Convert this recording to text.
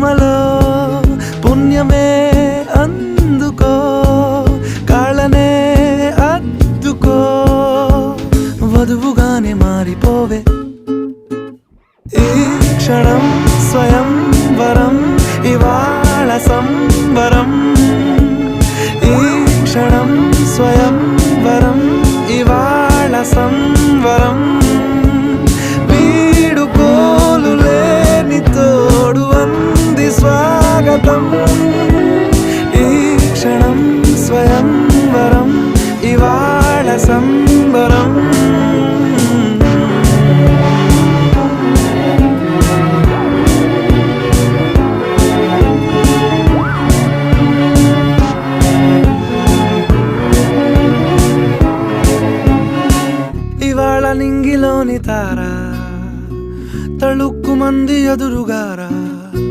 జన్మలో పుణ్యమే అందుకో కాళ్ళనే అద్దుకో వధువుగానే మారిపోవే ఈ క్షణం స్వయం వరం ఇవాళ సంబరం ఈ క్షణం స్వయం వరం ఇవాళ సంవరం వీడుకోలు లేని తోడు అంది స్వాగతం ఈ క్షణం స్వయం వరం ఇవాళ సంబరం ఇవాళ నింగిలోని తార తళుక్కు మంది ఎదురుగారా